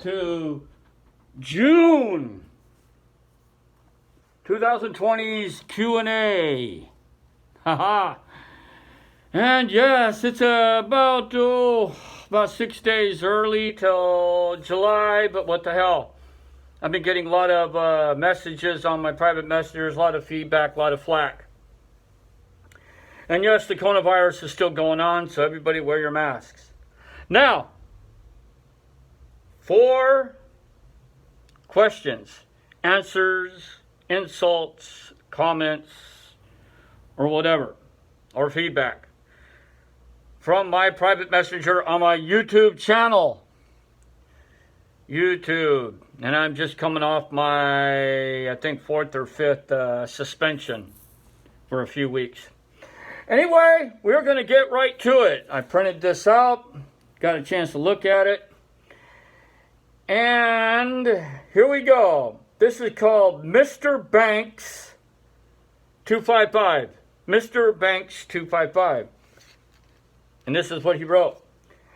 to June 2020's Q&A. Haha. And yes, it's about 6 days early till July, but what the hell. I've been getting a lot of messages on my private messengers, a lot of feedback, a lot of flack. And yes, the coronavirus is still going on, so everybody wear your masks. Now, 4 questions, answers, insults, comments, or whatever, or feedback from my private messenger on my YouTube channel. YouTube. And I'm just coming off my, I think, 4th or 5th suspension for a few weeks. Anyway, we're going to get right to it. I printed this out, got a chance to look at it. And here we go. This is called Mr. Banks 255. Mr. Banks 255. And this is what he wrote.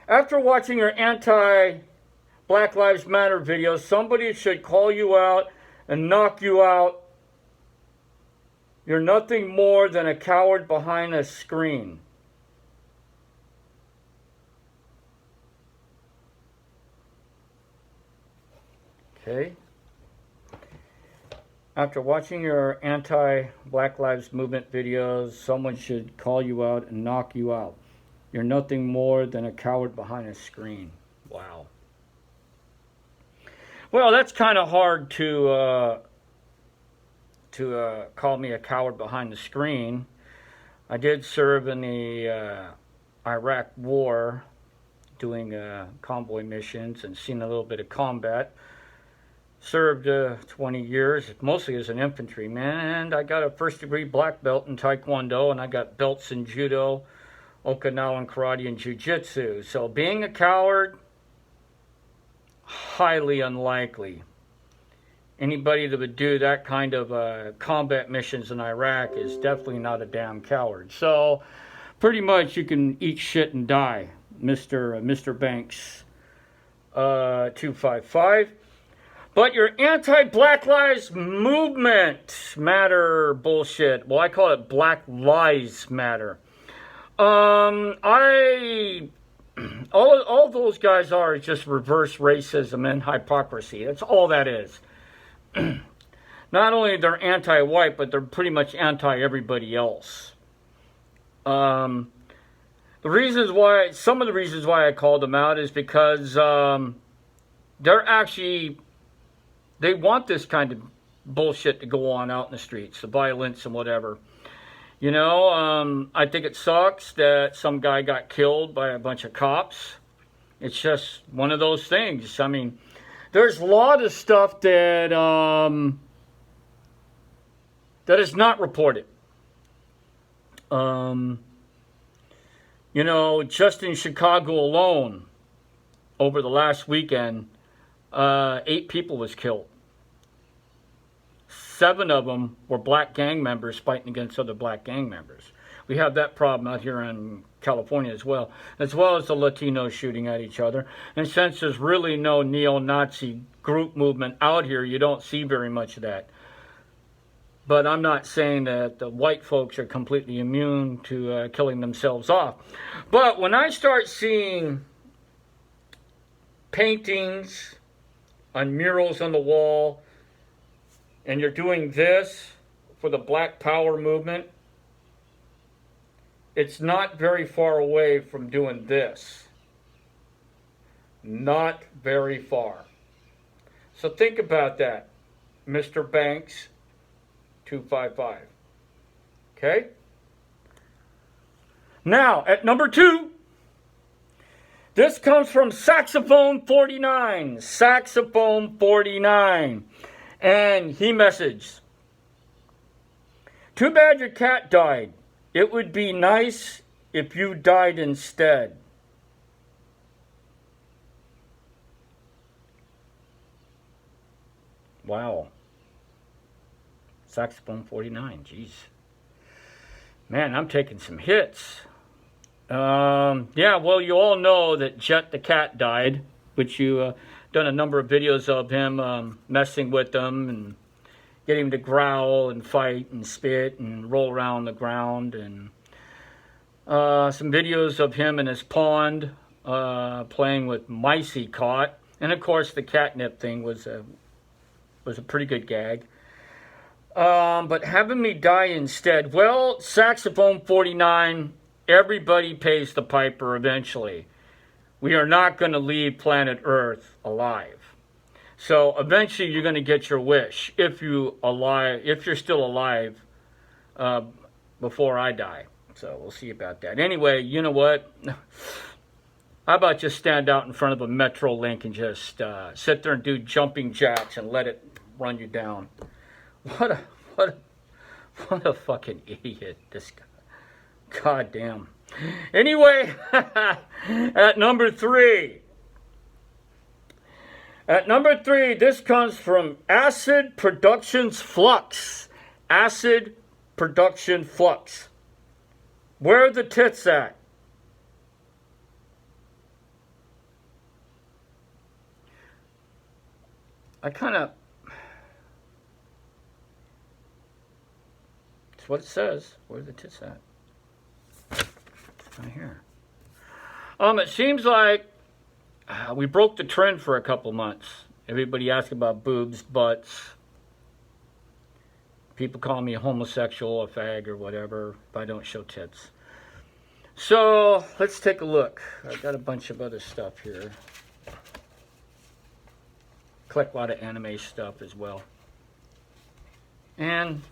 After watching your anti-Black Lives Matter videos, somebody should call you out and knock you out. You're nothing more than a coward behind a screen. Okay. After watching your anti-Black Lives Movement videos, someone should call you out and knock you out. You're nothing more than a coward behind a screen. Wow. Well, that's kind of hard to call me a coward behind the screen. I did serve in the Iraq War, doing convoy missions and seen a little bit of combat. Served 20 years, mostly as an infantryman, and I got a first-degree black belt in Taekwondo, and I got belts in Judo, Okinawan Karate, and Jiu-Jitsu. So being a coward, highly unlikely. Anybody that would do that kind of combat missions in Iraq is definitely not a damn coward. So pretty much you can eat shit and die, Mr. Banks 255. But your anti-Black Lives Movement Matter bullshit, well, I call it Black Lives Matter. All those guys are is just reverse racism and hypocrisy. That's all that is. Not only they're anti-white, but they're pretty much anti-everybody else. Some of the reasons why I called them out is because they want this kind of bullshit to go on out in the streets, the violence and whatever. You know, I think it sucks that some guy got killed by a bunch of cops. It's just one of those things. I mean, there's a lot of stuff that is not reported. You know, just in Chicago alone, over the last weekend, 8 people was killed. 7 of them were black gang members fighting against other black gang members. We have that problem out here in California as well as the Latinos shooting at each other. And since there's really no neo-Nazi group movement out here, you don't see very much of that. But I'm not saying that the white folks are completely immune to killing themselves off. But when I start seeing paintings on murals on the wall, and you're doing this for the Black Power movement, it's not very far away from doing this. Not very far. So think about that, Mr. Banks 255. Okay? Now, at number 2, this comes from Saxophone 49. Saxophone 49. And he messaged, "Too bad your cat died. It would be nice if you died instead." Wow. Saxophone 49, jeez. Man, I'm taking some hits. Yeah, well, you all know that Jet the cat died, which you done a number of videos of him messing with them and getting him to growl and fight and spit and roll around the ground, and some videos of him in his pond playing with mice he caught. And of course the catnip thing was a pretty good gag. But having me die instead, well, Saxophone 49, everybody pays the piper eventually. We are not going to leave planet Earth alive. So eventually you're going to get your wish if you're still alive before I die. So we'll see about that. Anyway, you know what? How about just stand out in front of a Metro Link and just sit there and do jumping jacks and let it run you down? What a fucking idiot, this guy. God damn. Anyway, at number 3. At number 3, this comes from Acid Productions Flux. Acid Production Flux. Where are the tits at? That's what it says. Where are the tits at? Right here. It seems like we broke the trend for a couple months. Everybody asking about boobs, butts. People call me a homosexual, a fag, or whatever if I don't show tits. So let's take a look. I got a bunch of other stuff here. Collect a lot of anime stuff as well. And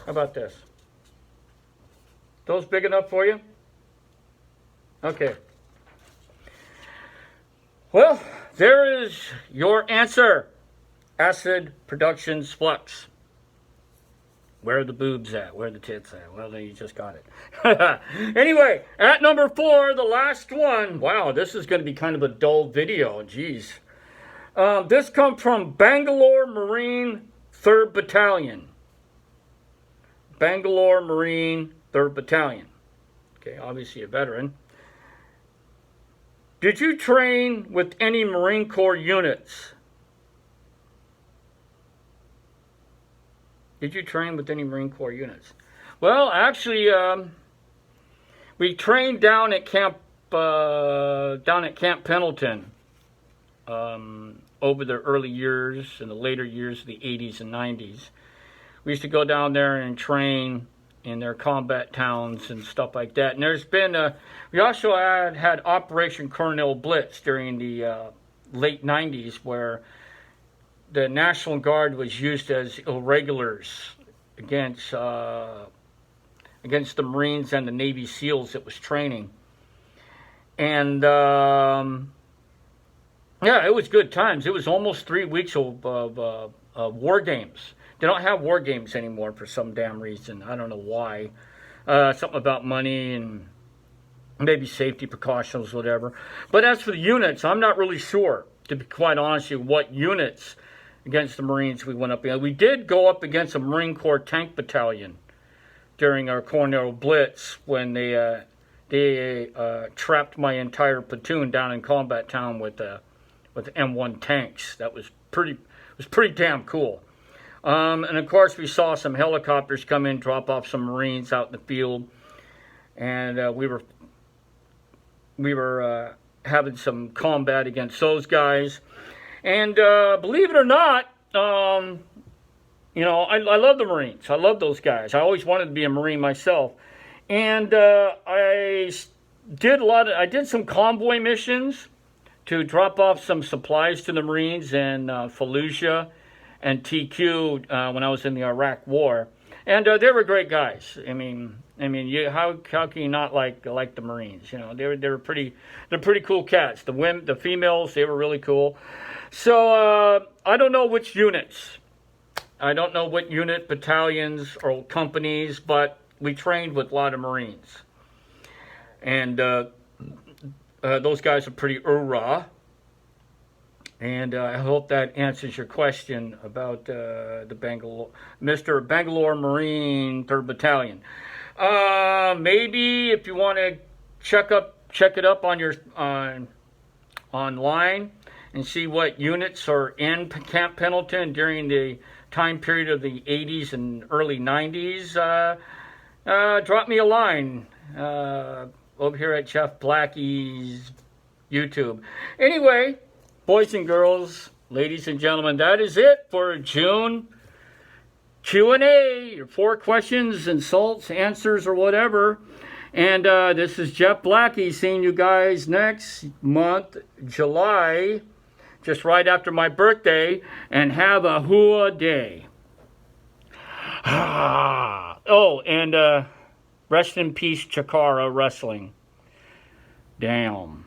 how about this? Those big enough for you? Okay. Well, there is your answer. Acid Productions Flux. Where are the boobs at? Where are the tits at? Well, you just got it. Anyway, at number 4, the last one. Wow, this is going to be kind of a dull video. Jeez. This comes from Bangalore Marine 3rd Battalion. Bangalore Marine 3rd Battalion. Okay, obviously a veteran. Did you train with any Marine Corps units? Did you train with any Marine Corps units? Well, actually, we trained down at Camp Pendleton over the early years and the later years of the 80s and 90s. We used to go down there and train in their combat towns and stuff like that. And there's been we also had Operation Cornell Blitz during the late 90s, where the National Guard was used as irregulars against the Marines and the Navy SEALs it was training. And yeah, it was good times. It was almost 3 weeks of war games. They don't have war games anymore for some damn reason. I don't know why. Something about money and maybe safety precautions, whatever. But as for the units, I'm not really sure, to be quite honest with you, what units against the Marines we went up against. We did go up against a Marine Corps tank battalion during our Cornell Blitz when they trapped my entire platoon down in Combat Town with M1 tanks. That was pretty damn cool. And of course, we saw some helicopters come in, drop off some Marines out in the field, and we were having some combat against those guys. And believe it or not, you know, I love the Marines. I love those guys. I always wanted to be a Marine myself, and I did some convoy missions to drop off some supplies to the Marines in Fallujah and TQ when I was in the Iraq War, and they were great guys. I mean, how can you not like the Marines? You know, they're pretty cool cats. The females, they were really cool. So I don't know which units. I don't know what unit, battalions, or companies, but we trained with a lot of Marines, and those guys are pretty raw. And I hope that answers your question about the Mr. Bangalore Marine 3rd Battalion. Maybe if you want to check it up on online and see what units are in Camp Pendleton during the time period of the 80s and early 90s, drop me a line over here at Jeff Blackie's YouTube. Anyway, boys and girls, ladies and gentlemen, that is it for June Q&A. 4 questions, insults, answers, or whatever. And this is Jeff Blackie seeing you guys next month, July, just right after my birthday, and have a hua day. Oh, and rest in peace, Chikara Wrestling. Damn.